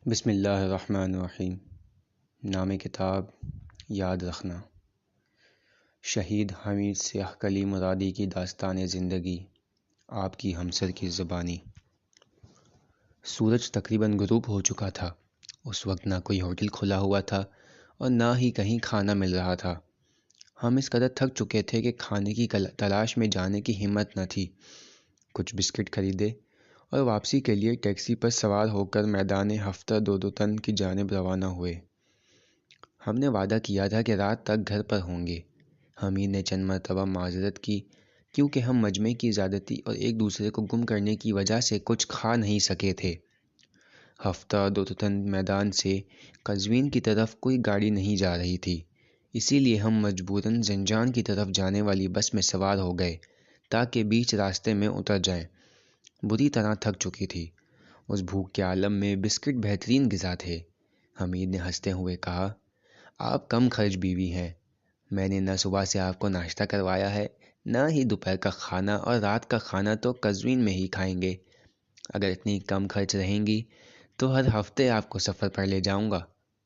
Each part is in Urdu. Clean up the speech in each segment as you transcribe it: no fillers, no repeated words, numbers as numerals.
بسم اللہ الرحمن الرحیم۔ نام کتاب یاد رکھنا۔ شہید حمید سیاہ کلی مرادی کی داستان زندگی، آپ کی ہمسر کی زبانی۔ سورج تقریباً غروب ہو چکا تھا۔ اس وقت نہ کوئی ہوٹل کھلا ہوا تھا اور نہ ہی کہیں کھانا مل رہا تھا۔ ہم اس قدر تھک چکے تھے کہ کھانے کی تلاش میں جانے کی ہمت نہ تھی۔ کچھ بسکٹ خریدے اور واپسی کے لیے ٹیکسی پر سوار ہو کر میدان ہفتہ دو تن کی جانب روانہ ہوئے۔ ہم نے وعدہ کیا تھا کہ رات تک گھر پر ہوں گے۔ حمید نے چند مرتبہ معذرت کی کیونکہ ہم مجمع کی زیادتی اور ایک دوسرے کو گم کرنے کی وجہ سے کچھ کھا نہیں سکے تھے۔ ہفتہ دو تن میدان سے قزوین کی طرف کوئی گاڑی نہیں جا رہی تھی، اسی لیے ہم مجبوراً زنجان کی طرف جانے والی بس میں سوار ہو گئے تاکہ بیچ راستے میں اتر جائیں۔ بری طرح تھک چکی تھی۔ اس بھوک کے عالم میں بسکٹ بہترین غذا تھے۔ حمید نے ہنستے ہوئے کہا، آپ کم خرچ بیوی ہیں۔ میں نے نہ صبح سے آپ کو ناشتہ کروایا ہے، نہ ہی دوپہر کا کھانا، اور رات کا کھانا تو قزوین میں ہی کھائیں گے۔ اگر اتنی کم خرچ رہیں گی تو ہر ہفتے آپ کو سفر پر لے جاؤں گا۔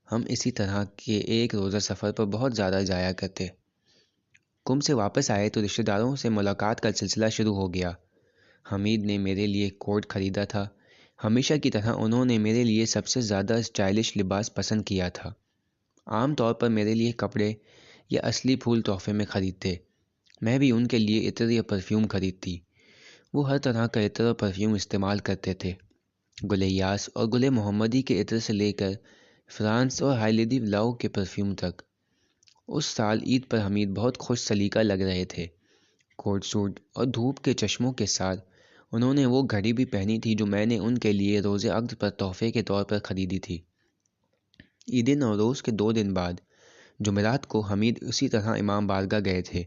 ہم اسی طرح کے ایک روزہ سفر پر بہت زیادہ جایا کرتے۔ کم سے واپس آئے تو رشتہ داروں سے ملاقات کا سلسلہ شروع ہو گیا۔ حمید نے میرے لیے کوٹ خریدا تھا۔ ہمیشہ کی طرح انہوں نے میرے لیے سب سے زیادہ اسٹائلش لباس پسند کیا تھا۔ عام طور پر میرے لیے کپڑے یا اصلی پھول تحفے میں خریدتے، میں بھی ان کے لیے عطر یا پرفیوم خریدتی۔ وہ ہر طرح کا عطر اور پرفیوم استعمال کرتے تھے، گل یاس اور گل محمدی کے عطر سے لے کر فرانس اور ہائلیدی ولاؤ کے پرفیوم تک۔ اس سال عید پر حمید بہت خوش سلیقہ لگ رہے تھے۔ کوٹ سوٹ اور دھوپ کے چشموں کے ساتھ انہوں نے وہ گھڑی بھی پہنی تھی جو میں نے ان کے لیے روز عقد پر تحفے کے طور پر خریدی تھی۔ عید نوروز کے 2 دن بعد جمعرات کو حمید اسی طرح امام بارگاہ گئے تھے۔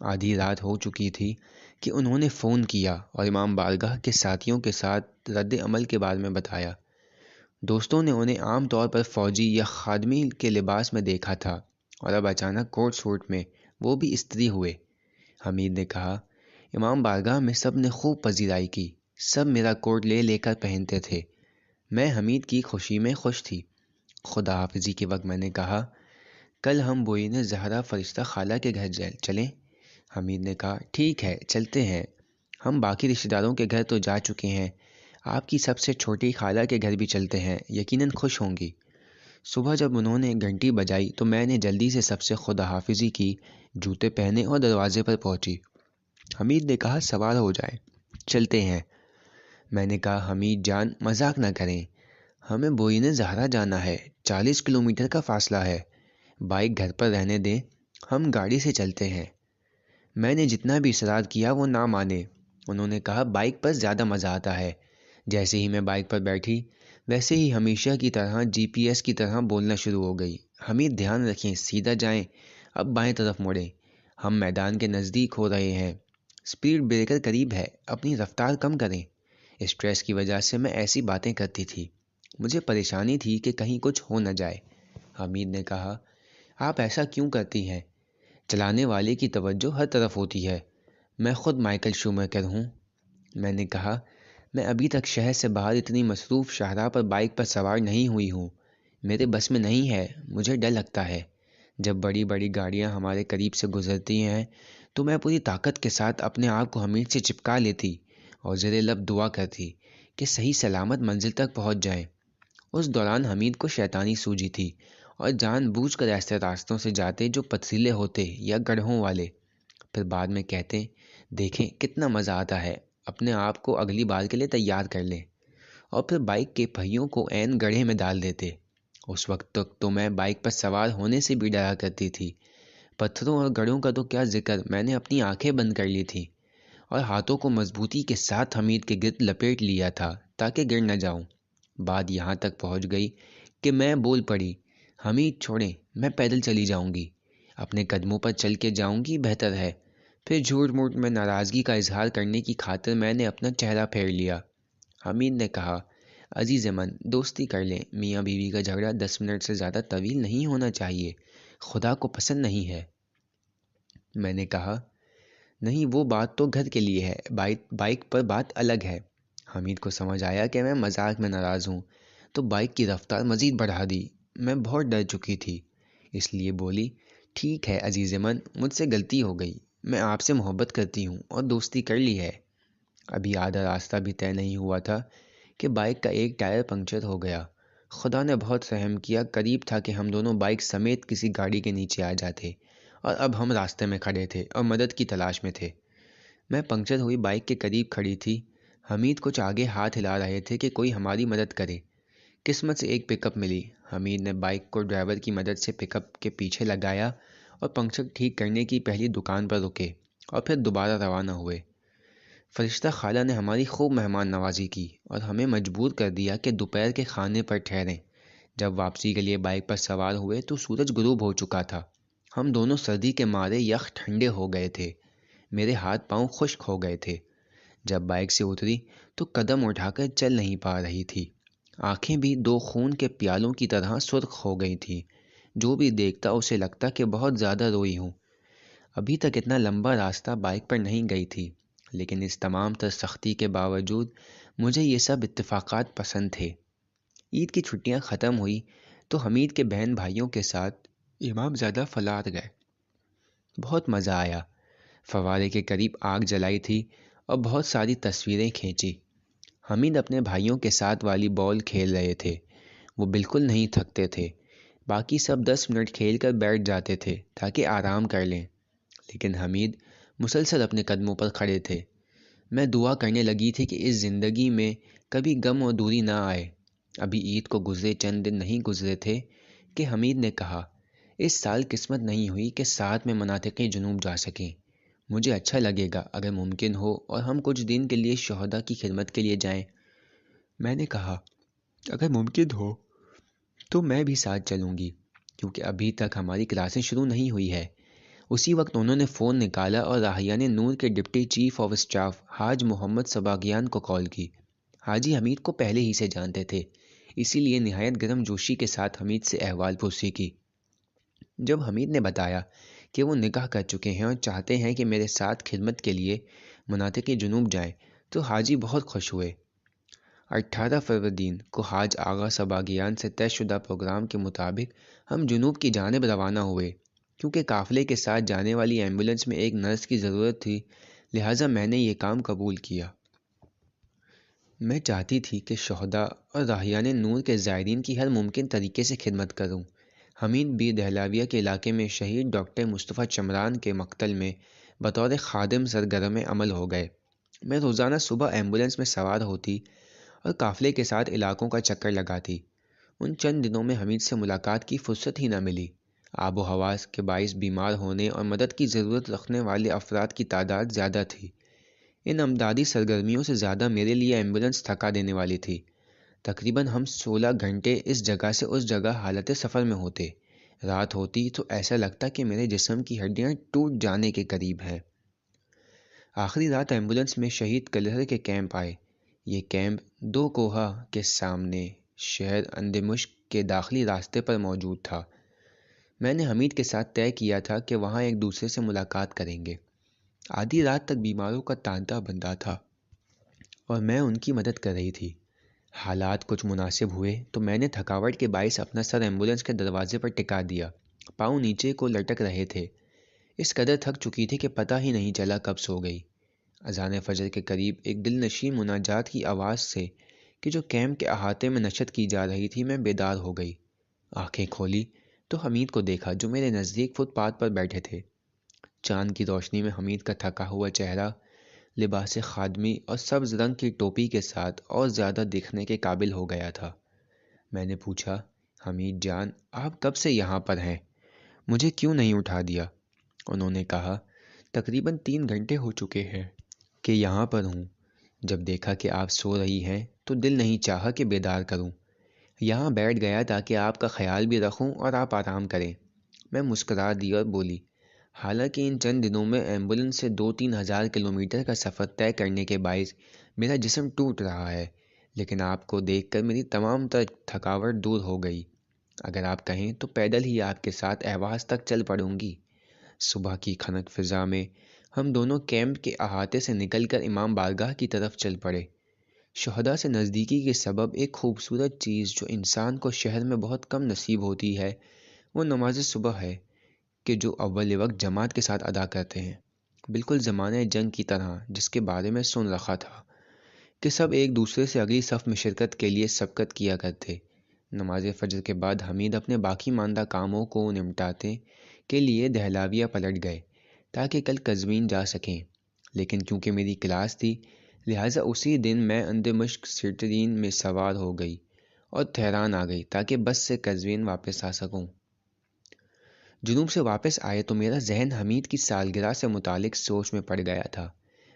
آدھی رات ہو چکی تھی کہ انہوں نے فون کیا اور امام بارگاہ کے ساتھیوں کے ساتھ رد عمل کے بارے میں بتایا۔ دوستوں نے انہیں عام طور پر فوجی یا خادمی کے لباس میں دیکھا تھا اور اب اچانک کوٹ سوٹ میں، وہ بھی استری ہوئے۔ حمید نے کہا، امام بارگاہ میں سب نے خوب پذیرائی کی، سب میرا کوٹ لے لے کر پہنتے تھے۔ میں حمید کی خوشی میں خوش تھی۔ خدا حافظی کے وقت میں نے کہا، کل ہم بوئین زہرا فرشتہ خالہ کے گھر چلیں؟ حمید نے کہا، ٹھیک ہے چلتے ہیں۔ ہم باقی رشتہ داروں کے گھر تو جا چکے ہیں، آپ کی سب سے چھوٹی خالہ کے گھر بھی چلتے ہیں، یقیناً خوش ہوں گی۔ صبح جب انہوں نے گھنٹی بجائی تو میں نے جلدی سے سب سے خدا حافظی کی، جوتے پہنے اور دروازے پر پہنچی۔ حمید نے کہا، سوار ہو جائیں، چلتے ہیں۔ میں نے کہا، حمید جان مذاق نہ کریں، ہمیں بوئین زہرا جانا ہے، 40 کلومیٹر کا فاصلہ ہے، بائک گھر پر رہنے دیں، ہم گاڑی سے چلتے ہیں۔ میں نے جتنا بھی اصرار کیا وہ نہ مانے۔ انہوں نے کہا، بائک پر زیادہ مزہ آتا ہے۔ جیسے ہی میں بائک پر بیٹھی ویسے ہی ہمیشہ کی طرح GPS کی کی طرح بولنا شروع ہو گئی، حمید دھیان رکھیں، سیدھا جائیں، اب بائیں طرف مڑیں، ہم میدان کے نزدیک ہو رہے ہیں، اسپیڈ بریکر قریب ہے، اپنی رفتار کم کریں۔ اسٹریس کی وجہ سے میں ایسی باتیں کرتی تھی، مجھے پریشانی تھی کہ کہیں کچھ ہو نہ جائے۔ حمید نے کہا، آپ ایسا کیوں کرتی ہیں؟ چلانے والے کی توجہ ہر طرف ہوتی ہے، میں خود مائیکل شومیکر ہوں۔ میں نے کہا، میں ابھی تک شہر سے باہر اتنی مصروف شاہراہ پر بائک پر سوار نہیں ہوئی ہوں، میرے بس میں نہیں ہے، مجھے ڈر لگتا ہے۔ جب بڑی بڑی گاڑیاں ہمارے قریب سے گزرتی ہیں تو میں پوری طاقت کے ساتھ اپنے آپ کو حمید سے چپکا لیتی اور زیر لب دعا کرتی کہ صحیح سلامت منزل تک پہنچ جائیں۔ اس دوران حمید کو شیطانی سوجی تھی اور جان بوجھ کر ایسے راستوں سے جاتے جو پتھریلے ہوتے یا گڑھوں والے، پھر بعد میں کہتے، دیکھیں کتنا مزہ آتا ہے، اپنے آپ کو اگلی بار کے لیے تیار کر لیں، اور پھر بائک کے پہیوں کو عین گڑھے میں ڈال دیتے۔ اس وقت تک تو میں بائک پر سوار ہونے سے بھی ڈرا کرتی تھی۔ پتھروں اور گڑھوں کا تو کیا ذکر، میں نے اپنی آنکھیں بند کر لی تھیں اور ہاتھوں کو مضبوطی کے ساتھ حمید کے گرد لپیٹ لیا تھا تاکہ گر نہ جاؤں۔ بات یہاں تک پہنچ گئی کہ میں بول پڑی، حمید چھوڑیں، میں پیدل چلی جاؤں گی، اپنے قدموں پر چل کے جاؤں گی، بہتر ہے۔ پھر جھوٹ موٹ میں ناراضگی کا اظہار کرنے کی خاطر میں نے اپنا چہرہ پھیر لیا۔ حمید نے کہا، عزیز من، دوستی کر لیں، میاں بیوی کا جھگڑا 10 منٹ سے زیادہ طویل نہیں ہونا چاہیے، خدا کو پسند نہیں ہے۔ میں نے کہا، نہیں وہ بات تو گھر کے لیے ہے، بائک پر بات الگ ہے۔ حمید کو سمجھ آیا کہ میں مذاق میں ناراض ہوں، تو بائک کی رفتار مزید بڑھا دی۔ میں بہت ڈر چکی تھی، اس لیے بولی، ٹھیک ہے عزیز من، مجھ سے غلطی ہو گئی، میں آپ سے محبت کرتی ہوں اور دوستی کر لی ہے۔ ابھی آدھا راستہ بھی طے نہیں ہوا تھا کہ بائک کا ایک ٹائر پنکچر ہو گیا۔ خدا نے بہت رحم کیا، قریب تھا کہ ہم دونوں بائک سمیت کسی گاڑی کے نیچے آ جاتے، اور اب ہم راستے میں کھڑے تھے اور مدد کی تلاش میں تھے۔ میں پنکچر ہوئی بائک کے قریب کھڑی تھی، حمید کچھ آگے ہاتھ ہلا رہے تھے کہ کوئی ہماری مدد کرے۔ قسمت سے ایک پک اپ ملی، حمید نے بائک کو ڈرائیور کی مدد سے پک اپ کے پیچھے لگایا اور پنکچر ٹھیک کرنے کی پہلی دکان پر رکے اور پھر دوبارہ روانہ ہوئے۔ فرشتہ خالہ نے ہماری خوب مہمان نوازی کی اور ہمیں مجبور کر دیا کہ دوپہر کے کھانے پر ٹھہریں۔ جب واپسی کے لیے بائک پر سوار ہوئے تو سورج غروب ہو چکا تھا۔ ہم دونوں سردی کے مارے یخ ٹھنڈے ہو گئے تھے، میرے ہاتھ پاؤں خشک ہو گئے تھے۔ جب بائک سے اتری تو قدم اٹھا کر چل نہیں پا رہی تھی، آنکھیں بھی دو خون کے پیالوں کی طرح سرخ ہو گئی تھیں۔ جو بھی دیکھتا اسے لگتا کہ بہت زیادہ روئی ہوں۔ ابھی تک اتنا لمبا راستہ بائک پر نہیں گئی تھی، لیکن اس تمام تر سختی کے باوجود مجھے یہ سب اتفاقات پسند تھے۔ عید کی چھٹیاں ختم ہوئی تو حمید کے بہن بھائیوں کے ساتھ امام زادہ فلات گئے۔ بہت مزہ آیا، فوارے کے قریب آگ جلائی تھی اور بہت ساری تصویریں کھینچی۔ حمید اپنے بھائیوں کے ساتھ والی بال کھیل رہے تھے، وہ بالکل نہیں تھکتے تھے۔ باقی سب 10 منٹ کھیل کر بیٹھ جاتے تھے تاکہ آرام کر لیں، لیکن حمید مسلسل اپنے قدموں پر کھڑے تھے۔ میں دعا کرنے لگی تھی کہ اس زندگی میں کبھی غم اور دوری نہ آئے۔ ابھی عید کو گزرے چند دن نہیں گزرے تھے کہ حمید نے کہا، اس سال قسمت نہیں ہوئی کہ ساتھ میں مناطق جنوب جا سکیں۔ مجھے اچھا لگے گا اگر ممکن ہو اور ہم کچھ دن کے لیے شہداء کی خدمت کے لیے جائیں۔ میں نے کہا، اگر ممکن ہو تو میں بھی ساتھ چلوں گی، کیونکہ ابھی تک ہماری کلاسیں شروع نہیں ہوئی ہے۔ اسی وقت انہوں نے فون نکالا اور راہیان نور کے ڈپٹی چیف آف اسٹاف حاج محمد سباگیان کو کال کی۔ حاجی حمید کو پہلے ہی سے جانتے تھے، اسی لیے نہایت گرم جوشی کے ساتھ حمید سے احوال پرسی کی۔ جب حمید نے بتایا کہ وہ نکاح کر چکے ہیں اور چاہتے ہیں کہ میرے ساتھ خدمت کے لیے مناطق جنوب جائیں تو حاجی بہت خوش ہوئے۔ 18 فروردین کو حاج آغا سباگیان سے طے شدہ پروگرام کے مطابق ہم جنوب کی جانب روانہ ہوئے۔ کیونکہ قافلے کے ساتھ جانے والی ایمبولینس میں ایک نرس کی ضرورت تھی، لہٰذا میں نے یہ کام قبول کیا۔ میں چاہتی تھی کہ شہداء اور راہیان نور کے زائرین کی ہر ممکن طریقے سے خدمت کروں۔ حمید بھی دہلاویہ کے علاقے میں شہید ڈاکٹر مصطفیٰ چمران کے مقتل میں بطور خادم سرگرم عمل ہو گئے۔ میں روزانہ صبح ایمبولینس میں سوار ہوتی اور قافلے کے ساتھ علاقوں کا چکر لگاتی۔ ان چند دنوں میں حمید سے ملاقات کی فرصت ہی نہ ملی۔ آب و ہوا کے باعث بیمار ہونے اور مدد کی ضرورت رکھنے والے افراد کی تعداد زیادہ تھی۔ ان امدادی سرگرمیوں سے زیادہ میرے لیے ایمبولینس تھکا دینے والی تھی۔ تقریباً ہم 16 گھنٹے اس جگہ سے اس جگہ حالت سفر میں ہوتے۔ رات ہوتی تو ایسا لگتا کہ میرے جسم کی ہڈیاں ٹوٹ جانے کے قریب ہیں۔ آخری رات ایمبولینس میں شہید کلہر کے کیمپ آئے۔ یہ کیمپ دو کوہا کے سامنے شہر اندمشق کے داخلی راستے پر موجود تھا۔ میں نے حمید کے ساتھ طے کیا تھا کہ وہاں ایک دوسرے سے ملاقات کریں گے۔ آدھی رات تک بیماروں کا تانتا بندھا تھا اور میں ان کی مدد کر رہی تھی۔ حالات کچھ مناسب ہوئے تو میں نے تھکاوٹ کے باعث اپنا سر ایمبولینس کے دروازے پر ٹکا دیا، پاؤں نیچے کو لٹک رہے تھے۔ اس قدر تھک چکی تھی کہ پتہ ہی نہیں چلا کب سو گئی۔ اذان فجر کے قریب ایک دل نشین مناجات کی آواز سے کہ جو کیمپ کے احاطے میں نشر کی جا رہی تھی میں بیدار ہو گئی۔ آنکھیں کھولی تو حمید کو دیکھا جو میرے نزدیک فٹ پاتھ پر بیٹھے تھے۔ چاند کی روشنی میں حمید کا تھکا ہوا چہرہ لباس خادمی اور سبز رنگ کی ٹوپی کے ساتھ اور زیادہ دیکھنے کے قابل ہو گیا تھا۔ میں نے پوچھا، حمید جان آپ کب سے یہاں پر ہیں؟ مجھے کیوں نہیں اٹھا دیا؟ انہوں نے کہا، تقریباً 3 گھنٹے ہو چکے ہیں کہ یہاں پر ہوں۔ جب دیکھا کہ آپ سو رہی ہیں تو دل نہیں چاہا کہ بیدار کروں۔ یہاں بیٹھ گیا تاکہ آپ کا خیال بھی رکھوں اور آپ آرام کریں۔ میں مسکرا دی اور بولی، حالانکہ ان چند دنوں میں ایمبولینس سے 2-3 ہزار کلومیٹر کا سفر طے کرنے کے باعث میرا جسم ٹوٹ رہا ہے، لیکن آپ کو دیکھ کر میری تمام تر تھکاوٹ دور ہو گئی۔ اگر آپ کہیں تو پیدل ہی آپ کے ساتھ اہواز تک چل پڑوں گی۔ صبح کی خنک فضا میں ہم دونوں کیمپ کے احاطے سے نکل کر امام بارگاہ کی طرف چل پڑے۔ شہداء سے نزدیکی کے سبب ایک خوبصورت چیز جو انسان کو شہر میں بہت کم نصیب ہوتی ہے وہ نماز صبح ہے کہ جو اول وقت جماعت کے ساتھ ادا کرتے ہیں، بالکل زمانہ جنگ کی طرح، جس کے بارے میں سن رکھا تھا کہ سب ایک دوسرے سے اگلی صف میں شرکت کے لیے سبقت کیا کرتے۔ نماز فجر کے بعد حمید اپنے باقی ماندہ کاموں کو نمٹاتے کے لیے دہلاویہ پلٹ گئے تاکہ کل قزوین جا سکیں، لیکن کیونکہ میری کلاس تھی لہٰذا اسی دن میں اندمشق سٹرین میں سوار ہو گئی اور تہران آ گئی تاکہ بس سے قزوین واپس آ سکوں۔ جنوب سے واپس آئے تو میرا ذہن حمید کی سالگرہ سے متعلق سوچ میں پڑ گیا تھا۔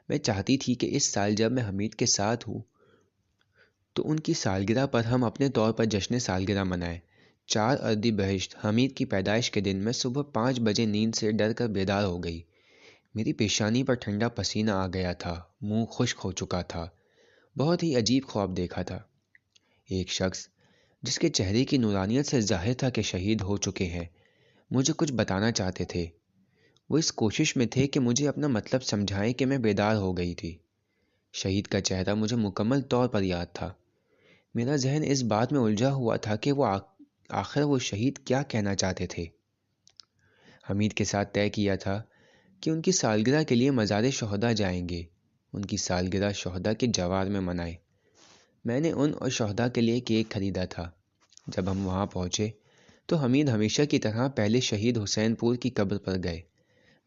میں چاہتی تھی کہ اس سال جب میں حمید کے ساتھ ہوں تو ان کی سالگرہ پر ہم اپنے طور پر جشن سالگرہ منائیں۔ 4 اردیبہشت حمید کی پیدائش کے دن میں صبح 5 بجے نیند سے ڈر کر بیدار ہو گئی۔ میری پیشانی پر ٹھنڈا پسینہ آ گیا تھا، منہ خشک ہو چکا تھا۔ بہت ہی عجیب خواب دیکھا تھا۔ ایک شخص جس کے چہرے کی نورانیت سے ظاہر تھا کہ شہید ہو چکے ہیں مجھے کچھ بتانا چاہتے تھے۔ وہ اس کوشش میں تھے کہ مجھے اپنا مطلب سمجھائیں کہ میں بیدار ہو گئی تھی۔ شہید کا چہرہ مجھے مکمل طور پر یاد تھا۔ میرا ذہن اس بات میں الجھا ہوا تھا کہ آخر وہ شہید کیا کہنا چاہتے تھے۔ حمید کے ساتھ طے کیا تھا کہ ان کی سالگرہ کے لیے مزار شہداء جائیں گے۔ ان کی سالگرہ شہداء کے جوار میں منائے۔ میں نے ان اور شہداء کے لیے کیک خریدا تھا۔ جب ہم وہاں پہنچے تو حمید ہمیشہ کی طرح پہلے شہید حسین پور کی قبر پر گئے۔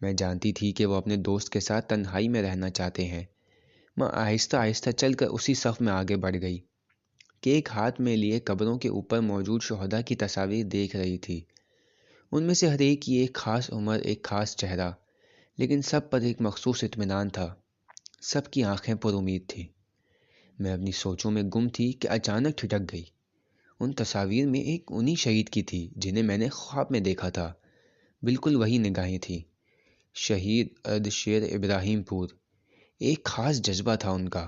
میں جانتی تھی کہ وہ اپنے دوست کے ساتھ تنہائی میں رہنا چاہتے ہیں۔ میں آہستہ آہستہ چل کر اسی صف میں آگے بڑھ گئی۔ کیک ہاتھ میں لیے قبروں کے اوپر موجود شہداء کی تصاویر دیکھ رہی تھی۔ ان میں سے ہر ایک کی ایک خاص عمر، ایک خاص چہرہ، لیکن سب پر ایک مخصوص اطمینان تھا۔ سب کی آنکھیں پر امید تھیں۔ میں اپنی سوچوں میں گم تھی کہ اچانک ٹھٹک گئی۔ ان تصاویر میں ایک انہی شہید کی تھی جنہیں میں نے خواب میں دیکھا تھا۔ بالکل وہی نگاہیں تھیں۔ شہید اردشیر ابراہیم پور۔ ایک خاص جذبہ تھا ان کا۔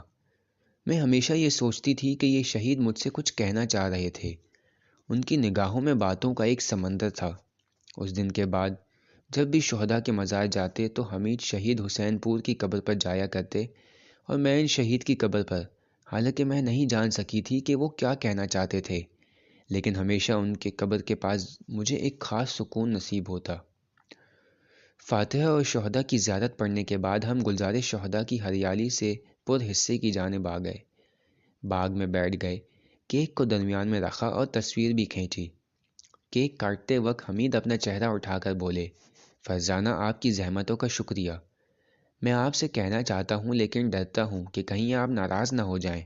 میں ہمیشہ یہ سوچتی تھی کہ یہ شہید مجھ سے کچھ کہنا چاہ رہے تھے۔ ان کی نگاہوں میں باتوں کا ایک سمندر تھا۔ اس دن کے بعد جب بھی شہداء کے مزار جاتے تو حمید شہید حسین پور کی قبر پر جایا کرتے اور میں ان شہید کی قبر پر، حالانکہ میں نہیں جان سکی تھی کہ وہ کیا کہنا چاہتے تھے، لیکن ہمیشہ ان کے قبر کے پاس مجھے ایک خاص سکون نصیب ہوتا۔ فاتحہ اور شہداء کی زیارت پڑھنے کے بعد ہم گلزار شہداء کی ہریالی سے پر حصے کی جانب آ گئے۔ باغ میں بیٹھ گئے، کیک کو درمیان میں رکھا اور تصویر بھی کھینچی۔ کیک کاٹتے وقت حمید اپنا چہرہ اٹھا کر بولے، فرزانہ آپ کی زحمتوں کا شکریہ۔ میں آپ سے کہنا چاہتا ہوں لیکن ڈرتا ہوں کہ کہیں آپ ناراض نہ ہو جائیں۔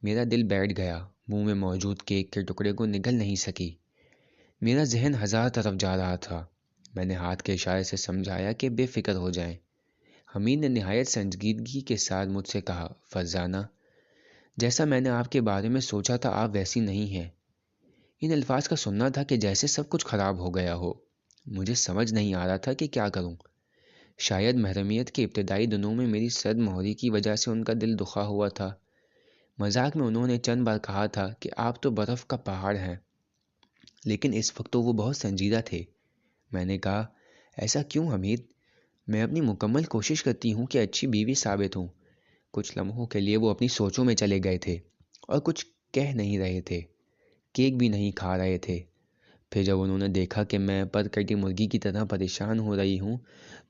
میرا دل بیٹھ گیا، منہ میں موجود کیک کے ٹکڑے کو نگل نہیں سکی۔ میرا ذہن ہزار طرف جا رہا تھا۔ میں نے ہاتھ کے اشارے سے سمجھایا کہ بے فکر ہو جائیں۔ حمید نے نہایت سنجیدگی کے ساتھ مجھ سے کہا، فرزانہ، جیسا میں نے آپ کے بارے میں سوچا تھا آپ ویسی نہیں ہیں۔ ان الفاظ کا سننا تھا کہ جیسے سب کچھ خراب ہو گیا ہو۔ مجھے سمجھ نہیں آ رہا تھا کہ کیا کروں۔ شاید محرمیت کے ابتدائی دنوں میں میری صد مہری کی وجہ سے ان کا دل دکھا ہوا تھا۔ مذاق میں انہوں نے چند بار کہا تھا کہ آپ تو برف کا پہاڑ ہیں، لیکن اس وقت تو وہ بہت سنجیدہ تھے۔ میں نے کہا، ایسا کیوں حمید؟ میں اپنی مکمل کوشش کرتی ہوں کہ اچھی بیوی ثابت ہوں۔ کچھ لمحوں کے لیے وہ اپنی سوچوں میں چلے گئے تھے اور کچھ کہہ نہیں رہے تھے، کیک بھی نہیں کھا رہے تھے۔ پھر جب انہوں نے دیکھا کہ میں پر کٹی مرغی کی طرح پریشان ہو رہی ہوں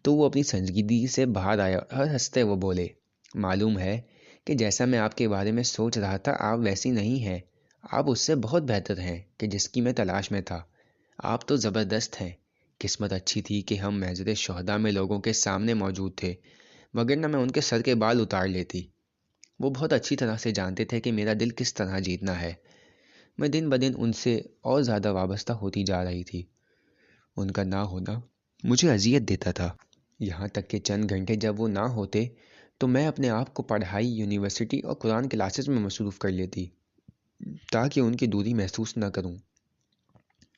تو وہ اپنی سنجیدگی سے باہر آیا اور ہنستے وہ بولے، معلوم ہے کہ جیسا میں آپ کے بارے میں سوچ رہا تھا آپ ویسی نہیں ہیں، آپ اس سے بہت بہتر ہیں کہ جس کی میں تلاش میں تھا۔ آپ تو زبردست ہیں۔ قسمت اچھی تھی کہ ہم محضر شہداء میں لوگوں کے سامنے موجود تھے، وگرنہ میں ان کے سر کے بال اتار لیتی۔ وہ بہت اچھی طرح سے جانتے تھے کہ میرا دل کس طرح جیتنا ہے۔ میں دن بدن ان سے اور زیادہ وابستہ ہوتی جا رہی تھی۔ ان کا نہ ہونا مجھے اذیت دیتا تھا، یہاں تک کہ چند گھنٹے جب وہ نہ ہوتے تو میں اپنے آپ کو پڑھائی، یونیورسٹی اور قرآن کلاسز میں مصروف کر لیتی تاکہ ان کی دوری محسوس نہ کروں۔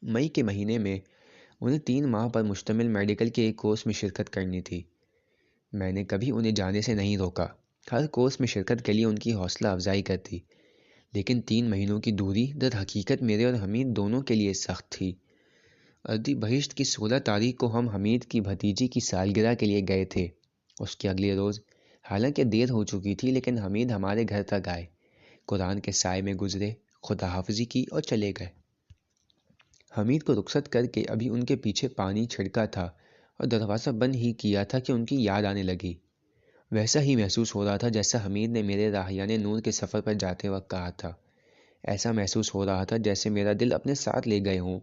مئی کے مہینے میں انہیں 3 ماہ پر مشتمل میڈیکل کے ایک کورس میں شرکت کرنی تھی۔ میں نے کبھی انہیں جانے سے نہیں روکا، ہر کورس میں شرکت کے لیے ان کی حوصلہ افزائی کرتی، لیکن 3 مہینوں کی دوری در حقیقت میرے اور حمید دونوں کے لیے سخت تھی۔ اردیبہشت کی 16 تاریخ کو ہم حمید کی بھتیجی کی سالگرہ کے لیے گئے تھے۔ اس کے اگلے روز، حالانکہ دیر ہو چکی تھی لیکن حمید ہمارے گھر تک آئے۔ قرآن کے سائے میں گزرے، خدا حافظی کی اور چلے گئے۔ حمید کو رخصت کر کے ابھی ان کے پیچھے پانی چھڑکا تھا اور دروازہ بند ہی کیا تھا کہ ان کی یاد آنے لگی۔ ویسا ہی محسوس ہو رہا تھا جیسا حمید نے میرے راہیان نور کے سفر پر جاتے وقت کہا تھا۔ ایسا محسوس ہو رہا تھا جیسے میرا دل اپنے ساتھ لے گئے ہوں۔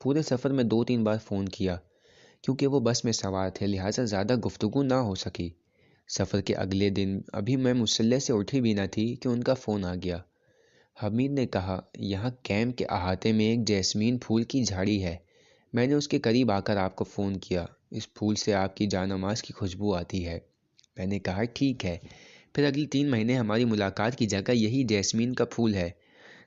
پورے سفر میں 2-3 بار فون کیا، کیونکہ وہ بس میں سوار تھے، لہٰذا زیادہ گفتگو نہ ہو سکی۔ سفر کے اگلے دن ابھی میں مصلح سے اٹھی بھی نہ تھی کہ ان کا فون آ گیا۔ حمید نے کہا، یہاں کیمپ کے احاطے میں ایک جیسمین پھول کی جھاڑی ہے، میں نے اس کے قریب آ کر آپ کو فون کیا، اس پھول سے آپ کی جانماز کی خوشبو آتی ہے۔ میں نے کہا ٹھیک ہے، پھر اگلی 3 مہینے ہماری ملاقات کی جگہ یہی جیسمین کا پھول ہے۔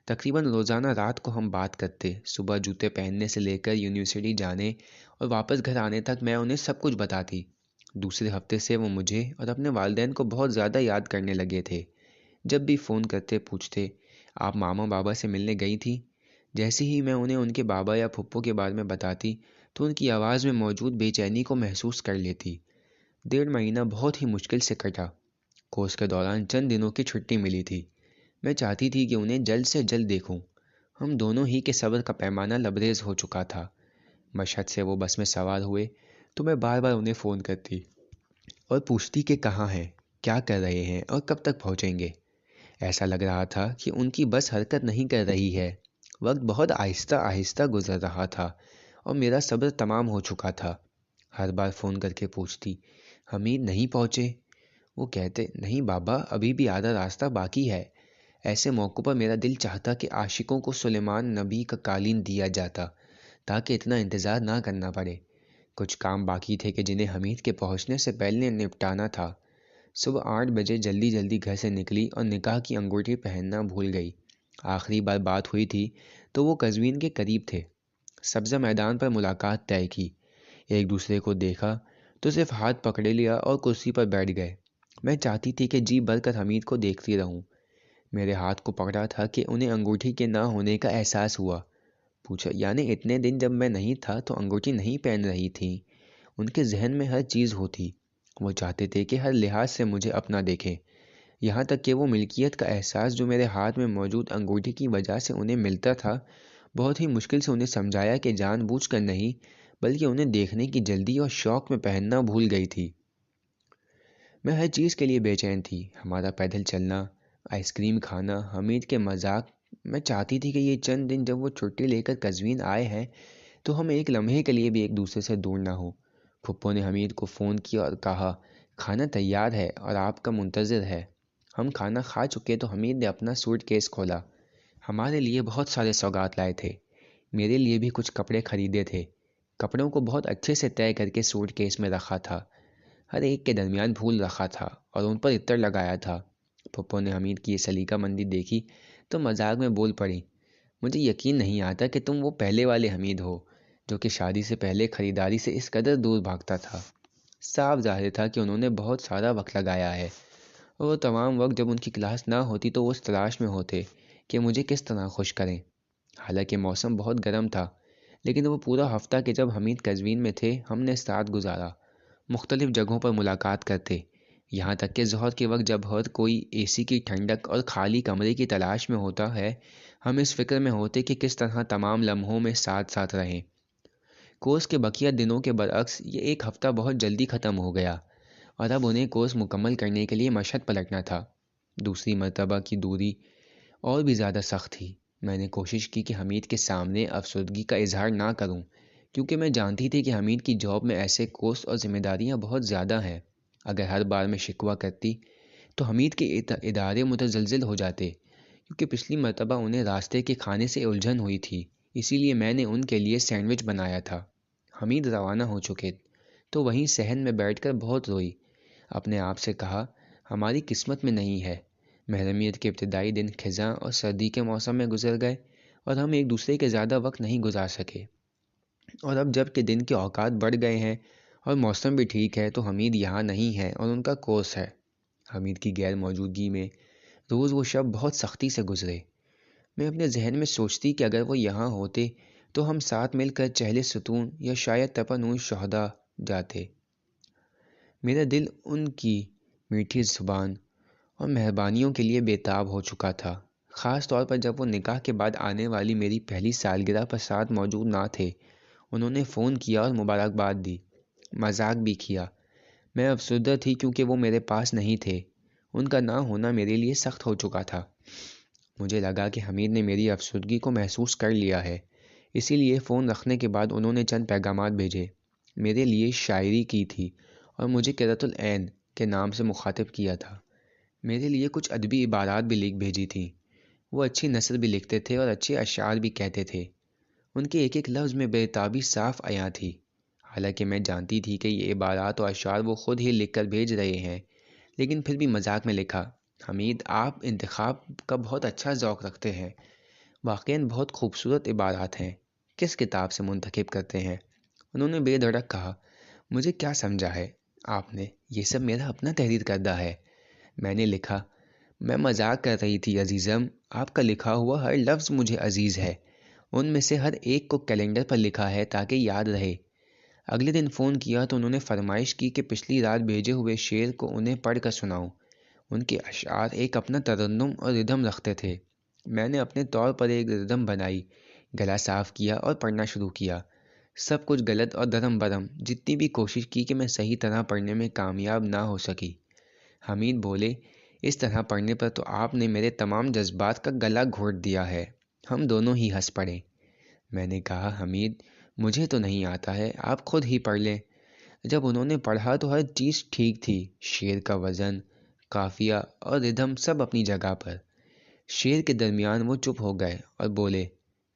تقریباً روزانہ رات کو ہم بات کرتے، صبح جوتے پہننے سے لے کر یونیورسٹی جانے اور واپس گھر آنے تک میں انہیں سب کچھ بتاتی۔ دوسرے ہفتے سے وہ مجھے اور اپنے والدین کو بہت زیادہ یاد کرنے لگے تھے۔ جب بھی فون کرتے پوچھتے، آپ ماما بابا سے ملنے گئی تھی؟ جیسے ہی میں انہیں ان کے بابا یا پھپھو کے بارے میں بتاتی تو ان کی آواز میں موجود بے چینی کو محسوس کر لیتی۔ 1.5 مہینہ بہت ہی مشکل سے کٹا۔ کورس کے دوران چند دنوں کی چھٹی ملی تھی۔ میں چاہتی تھی کہ انہیں جلد سے جلد دیکھوں۔ ہم دونوں ہی کے صبر کا پیمانہ لبریز ہو چکا تھا۔ مشہد سے وہ بس میں سوار ہوئے تو میں بار بار انہیں فون کرتی اور پوچھتی کہ کہاں ہیں، کیا کر رہے ہیں اور کب تک پہنچیں گے۔ ایسا لگ رہا تھا کہ ان کی بس حرکت نہیں کر رہی ہے۔ وقت بہت آہستہ آہستہ گزر رہا تھا اور میرا صبر تمام ہو چکا تھا۔ ہر بار فون کر کے پوچھتی، حمید نہیں پہنچے؟ وہ کہتے، نہیں بابا، ابھی بھی آدھا راستہ باقی ہے۔ ایسے موقع پر میرا دل چاہتا کہ عاشقوں کو سلیمان نبی کا قالین دیا جاتا تاکہ اتنا انتظار نہ کرنا پڑے۔ کچھ کام باقی تھے کہ جنہیں حمید کے پہنچنے سے پہلے نپٹانا تھا۔ صبح 8 بجے جلدی جلدی گھر سے نکلی اور نکاح کی انگوٹھی پہننا بھول گئی۔ آخری بار بات ہوئی تھی تو وہ قزوین کے قریب تھے۔ سبزہ میدان پر ملاقات طے کی، ایک دوسرے کو دیکھا تو صرف ہاتھ پکڑے لیا اور کرسی پر بیٹھ گئے۔ میں چاہتی تھی کہ جی بھر کر حمید کو دیکھتی رہوں۔ میرے ہاتھ کو پکڑا تھا کہ انہیں انگوٹھی کے نہ ہونے کا احساس ہوا۔ پوچھا، یعنی اتنے دن جب میں نہیں تھا تو انگوٹھی نہیں پہن رہی تھیں؟ ان کے ذہن میں ہر چیز ہوتی۔ وہ چاہتے تھے کہ ہر لحاظ سے مجھے اپنا دیکھیں، یہاں تک کہ وہ ملکیت کا احساس جو میرے ہاتھ میں موجود انگوٹھی کی وجہ سے انہیں ملتا تھا، بہت ہی مشکل سے انہیں سمجھایا کہ جان بوجھ کر نہیں بلکہ انہیں دیکھنے کی جلدی اور شوق میں پہننا بھول گئی تھی۔ میں ہر چیز کے لیے بے چین تھی، ہمارا پیدل چلنا، آئس کریم کھانا، حمید کے مذاق۔ میں چاہتی تھی کہ یہ چند دن جب وہ چھٹی لے کر قزوین آئے ہیں تو ہم ایک لمحے کے لیے بھی ایک دوسرے سے دور نہ ہوں۔ پھپھو نے حمید کو فون کیا اور کہا، کھانا تیار ہے اور آپ کا منتظر ہے۔ ہم کھانا کھا چکے تو حمید نے اپنا سوٹ کیس کھولا۔ ہمارے لیے بہت سارے سوغات لائے تھے، میرے لیے بھی کچھ کپڑے خریدے تھے۔ کپڑوں کو بہت اچھے سے طے کر کے سوٹ کیس میں رکھا تھا، ہر ایک کے درمیان پھول رکھا تھا اور ان پر عطر لگایا تھا۔ پھپھو نے حمید کی یہ سلیقہ مندی دیکھی تو مذاق میں بول پڑی، مجھے یقین نہیں آتا کہ تم وہ پہلے والے حمید ہو جو کہ شادی سے پہلے خریداری سے اس قدر دور بھاگتا تھا۔ صاف ظاہر تھا کہ انہوں نے بہت سارا وقت لگایا ہے، اور وہ تمام وقت جب ان کی کلاس نہ ہوتی تو وہ اس تلاش میں ہوتے کہ مجھے کس طرح خوش کریں۔ حالانکہ موسم بہت گرم تھا، لیکن وہ پورا ہفتہ کہ جب حمید قزوین میں تھے ہم نے ساتھ گزارا، مختلف جگہوں پر ملاقات کرتے، یہاں تک کہ ظہر کے وقت جب ہر کوئی اے سی کی ٹھنڈک اور خالی کمرے کی تلاش میں ہوتا ہے، ہم اس فکر میں ہوتے کہ کس طرح تمام لمحوں میں ساتھ ساتھ رہیں۔ کورس کے بقیہ دنوں کے برعکس یہ ایک ہفتہ بہت جلدی ختم ہو گیا اور اب انہیں کورس مکمل کرنے کے لیے مشہد پلٹنا تھا۔ دوسری مرتبہ کی دوری اور بھی زیادہ سخت تھی۔ میں نے کوشش کی کہ حمید کے سامنے افسردگی کا اظہار نہ کروں، کیونکہ میں جانتی تھی کہ حمید کی جاب میں ایسے کورس اور ذمہ داریاں بہت زیادہ ہیں۔ اگر ہر بار میں شکوہ کرتی تو حمید کے ادارے متزلزل ہو جاتے، کیونکہ پچھلی مرتبہ انہیں راستے کے کھانے سے الجھن ہوئی تھی، اسی لیے میں نے ان کے لیے سینڈوچ بنایا تھا۔ حمید روانہ ہو چکے تو وہیں صحن میں بیٹھ کر بہت روئی، اپنے آپ سے کہا، ہماری قسمت میں نہیں ہے۔ محرمیت کے ابتدائی دن خزاں اور سردی کے موسم میں گزر گئے اور ہم ایک دوسرے کے زیادہ وقت نہیں گزار سکے، اور اب جب کہ دن کے اوقات بڑھ گئے ہیں اور موسم بھی ٹھیک ہے تو حمید یہاں نہیں ہے اور ان کا کورس ہے۔ حمید کی غیر موجودگی میں روز وہ شب بہت سختی سے گزرے۔ میں اپنے ذہن میں سوچتی کہ اگر وہ یہاں ہوتے تو ہم ساتھ مل کر چہل ستون یا شاید تپنوش شہدا جاتے۔ میرا دل ان کی میٹھی زبان اور مہربانیوں کے لیے بے تاب ہو چکا تھا۔ خاص طور پر جب وہ نکاح کے بعد آنے والی میری پہلی سالگرہ پر ساتھ موجود نہ تھے۔ انہوں نے فون کیا اور مبارکباد دی، مذاق بھی کیا۔ میں افسردہ تھی کیونکہ وہ میرے پاس نہیں تھے۔ ان کا نہ ہونا میرے لیے سخت ہو چکا تھا۔ مجھے لگا کہ حمید نے میری افسردگی کو محسوس کر لیا ہے، اسی لیے فون رکھنے کے بعد انہوں نے چند پیغامات بھیجے۔ میرے لیے شاعری کی تھی اور مجھے قرۃ العین کے نام سے مخاطب کیا تھا۔ میرے لیے کچھ ادبی عبارات بھی لکھ بھیجی تھیں۔ وہ اچھی نثر بھی لکھتے تھے اور اچھے اشعار بھی کہتے تھے۔ ان کے ایک ایک لفظ میں بےتابی صاف عیاں تھی۔ حالانکہ میں جانتی تھی کہ یہ عبارات و اشعار وہ خود ہی لکھ کر بھیج رہے ہیں، لیکن پھر بھی مذاق میں لکھا، حمید آپ انتخاب کا بہت اچھا ذوق رکھتے ہیں، واقعاً بہت خوبصورت عبارات ہیں، کس کتاب سے منتخب کرتے ہیں؟ انہوں نے بے دھڑک کہا، مجھے کیا سمجھا ہے آپ نے، یہ سب میرا اپنا تحریر کردہ ہے۔ میں نے لکھا، میں مذاق کر رہی تھی عزیزم، آپ کا لکھا ہوا ہر لفظ مجھے عزیز ہے، ان میں سے ہر ایک کو کیلنڈر پر لکھا ہے تاکہ یاد رہے۔ اگلے دن فون کیا تو انہوں نے فرمائش کی کہ پچھلی رات بھیجے ہوئے شعر کو انہیں پڑھ کر سناؤں۔ ان کے اشعار ایک اپنا ترنم اور ردھم رکھتے تھے۔ میں نے اپنے طور پر ایک ردھم بنائی، گلا صاف کیا اور پڑھنا شروع کیا۔ سب کچھ غلط اور دھرم برم، جتنی بھی کوشش کی کہ میں صحیح طرح پڑھنے میں کامیاب نہ ہو سکی۔ حمید بولے، اس طرح پڑھنے پر تو آپ نے میرے تمام جذبات کا گلا گھونٹ دیا ہے۔ ہم دونوں ہی ہنس پڑے۔ میں نے کہا، حمید مجھے تو نہیں آتا ہے، آپ خود ہی پڑھ لیں۔ جب انہوں نے پڑھا تو ہر چیز ٹھیک تھی، شعر کا وزن، قافیہ اور ردھم سب اپنی جگہ پر۔ شعر کے درمیان وہ چپ ہو گئے اور بولے،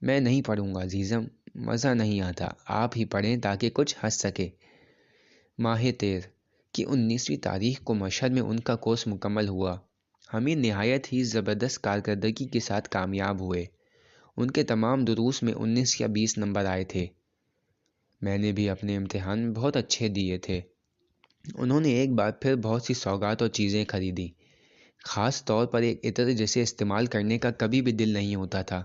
میں نہیں پڑھوں گا عزیزم، مزہ نہیں آتا، آپ ہی پڑھیں تاکہ کچھ ہنس سکے۔ ماہ تیر کی 19ویں تاریخ کو مشہد میں ان کا کورس مکمل ہوا۔ حمید نہایت ہی زبردست کارکردگی کے ساتھ کامیاب ہوئے۔ ان کے تمام دروس میں 19 یا 20 نمبر آئے تھے۔ میں نے بھی اپنے امتحان میں بہت اچھے دیے تھے۔ انہوں نے ایک بار پھر بہت سی سوغات اور چیزیں خریدیں، خاص طور پر ایک عطر جسے استعمال کرنے کا کبھی بھی دل نہیں ہوتا تھا۔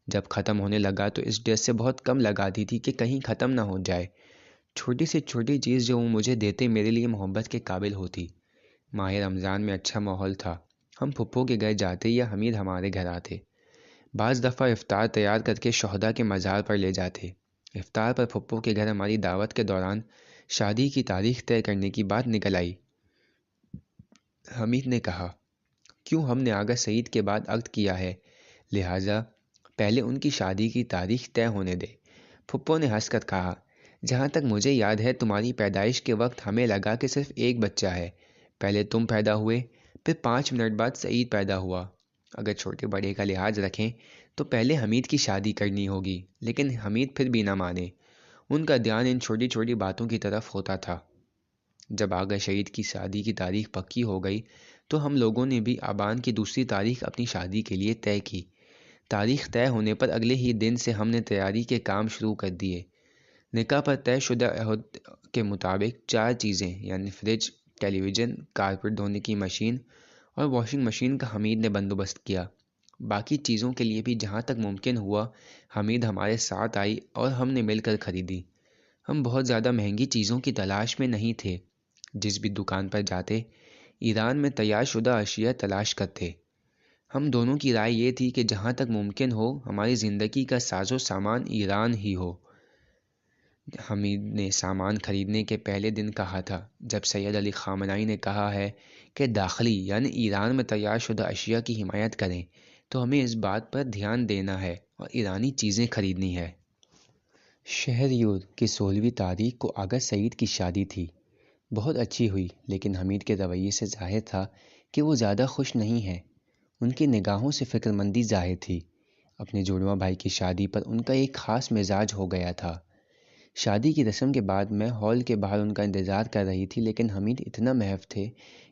جب ختم ہونے لگا تو اس ڈر سے بہت کم لگاتی تھی کہ کہیں ختم نہ ہو جائے۔ چھوٹی سے چھوٹی چیز جو وہ مجھے دیتے میرے لیے محبت کے قابل ہوتی۔ ماہ رمضان میں اچھا ماحول تھا۔ ہم پھپھو کے گھر جاتے یا حمید ہمارے گھر آتے۔ بعض دفعہ افطار تیار کر کے شہداء کے مزار پر لے جاتے۔ افطار پر پھپھو کے گھر ہماری دعوت کے دوران شادی کی تاریخ طے کرنے کی بات نکل آئی۔ حمید نے کہا، کیوں ہم نے آغا سعید کے بعد عقد کیا ہے، لہٰذا پہلے ان کی شادی کی تاریخ طے ہونے دے۔ پھپھو نے ہنس کر کہا، جہاں تک مجھے یاد ہے تمہاری پیدائش کے وقت ہمیں لگا کہ صرف ایک بچہ ہے، پہلے تم پیدا ہوئے، پھر 5 منٹ بعد سعید پیدا ہوا۔ اگر چھوٹے بڑے کا لحاظ رکھیں تو پہلے حمید کی شادی کرنی ہوگی، لیکن حمید پھر بھی نہ مانے۔ ان کا دھیان ان چھوٹی چھوٹی باتوں کی طرف ہوتا تھا۔ جب آغا سعید کی شادی کی تاریخ پکی ہو گئی تو ہم لوگوں نے بھی آبان کی دوسری تاریخ اپنی شادی کے لیے طے کی۔ تاریخ طے ہونے پر اگلے ہی دن سے ہم نے تیاری کے کام شروع کر دیے۔ نکاح پر طے شدہ عہد کے مطابق 4 چیزیں یعنی فریج، ٹیلی ویژن، کارپیٹ دھونے کی مشین اور واشنگ مشین کا حمید نے بندوبست کیا۔ باقی چیزوں کے لیے بھی جہاں تک ممکن ہوا حمید ہمارے ساتھ آئی اور ہم نے مل کر خریدی۔ ہم بہت زیادہ مہنگی چیزوں کی تلاش میں نہیں تھے۔ جس بھی دکان پر جاتے ایران میں تیار شدہ اشیاء تلاش کرتے۔ ہم دونوں کی رائے یہ تھی کہ جہاں تک ممکن ہو ہماری زندگی کا ساز و سامان ایران ہی ہو۔ حمید نے سامان خریدنے کے پہلے دن کہا تھا، جب سید علی خامنہئی نے کہا ہے کہ داخلی یعنی ایران میں تیار شدہ اشیاء کی حمایت کریں تو ہمیں اس بات پر دھیان دینا ہے اور ایرانی چیزیں خریدنی ہے۔ شہریور کی 16ویں تاریخ کو آغا سعید کی شادی تھی۔ بہت اچھی ہوئی، لیکن حمید کے رویے سے ظاہر تھا کہ وہ زیادہ خوش نہیں ہے۔ ان کی نگاہوں سے فکرمندی ظاہر تھی۔ اپنے جڑواں بھائی کی شادی پر ان کا ایک خاص مزاج ہو گیا تھا۔ شادی کی رسم کے بعد میں ہال کے باہر ان کا انتظار کر رہی تھی، لیکن حمید اتنا محو تھے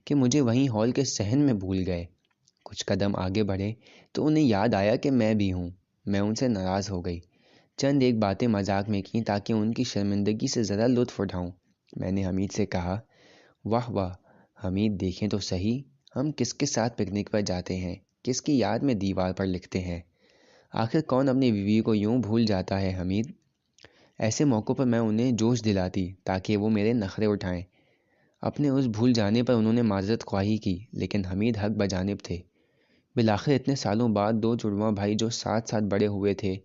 کہ مجھے وہیں ہال کے صحن میں بھول گئے۔ کچھ قدم آگے بڑھے تو انہیں یاد آیا کہ میں بھی ہوں۔ میں ان سے ناراض ہو گئی۔ چند ایک باتیں مذاق میں کیں تاکہ ان کی شرمندگی سے ذرا لطف اٹھاؤں۔ میں نے حمید سے کہا، واہ واہ حمید دیکھیں تو صحیح، ہم کس کے ساتھ پکنک پر جاتے ہیں، کس کی یاد میں دیوار پر لکھتے ہیں۔ آخر کون اپنی بیوی کو یوں بھول جاتا ہے حمید؟ ایسے موقع پر میں انہیں جوش دلاتی تاکہ وہ میرے نخرے اٹھائیں۔ اپنے اس بھول جانے پر انہوں نے معذرت خواہی کی، لیکن حمید حق بجانب تھے۔ بالآخر اتنے سالوں بعد دو جڑواں بھائی جو ساتھ ساتھ بڑے ہوئے تھے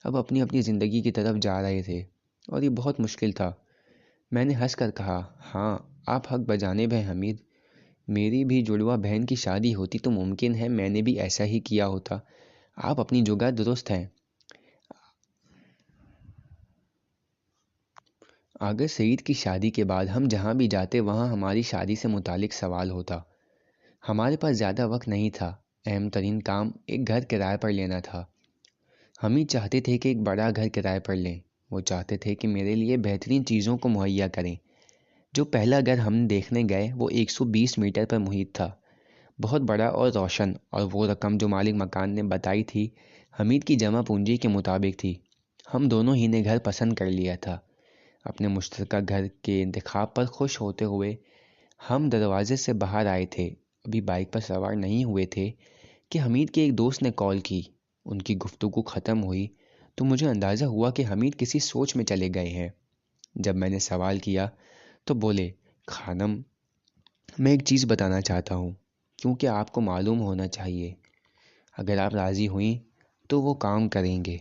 اب اپنی اپنی زندگی کی طرف جا رہے تھے، اور یہ بہت مشکل تھا۔ میں نے ہنس کر کہا، ہاں آپ حق بجانب ہیں حمید، میری بھی جڑواں بہن کی شادی ہوتی تو ممکن ہے میں نے بھی ایسا ہی کیا ہوتا۔ آپ اپنی جگہ درست ہیں۔ اگر سعید کی شادی کے بعد ہم جہاں بھی جاتے وہاں ہماری شادی سے متعلق سوال ہوتا۔ ہمارے پاس زیادہ وقت نہیں تھا، اہم ترین کام ایک گھر کرائے پر لینا تھا۔ ہم ہی چاہتے تھے کہ ایک بڑا گھر کرائے پر لیں، وہ چاہتے تھے کہ میرے لیے بہترین چیزوں کو مہیا کریں۔ جو پہلا گھر ہم دیکھنے گئے وہ 120 میٹر پر محیط تھا، بہت بڑا اور روشن، اور وہ رقم جو مالک مکان نے بتائی تھی حمید کی جمع پونجی کے مطابق تھی۔ ہم دونوں ہی نے گھر پسند کر لیا تھا۔ اپنے مشترکہ گھر کے انتخاب پر خوش ہوتے ہوئے ہم دروازے سے باہر آئے تھے، ابھی بائک پر سوار نہیں ہوئے تھے کہ حمید کے ایک دوست نے کال کی۔ ان کی گفتگو ختم ہوئی تو مجھے اندازہ ہوا کہ حمید کسی سوچ میں چلے گئے ہیں۔ جب میں نے سوال کیا تو بولے، خانم، میں ایک چیز بتانا چاہتا ہوں کیونکہ آپ کو معلوم ہونا چاہیے، اگر آپ راضی ہوئیں تو وہ کام کریں گے۔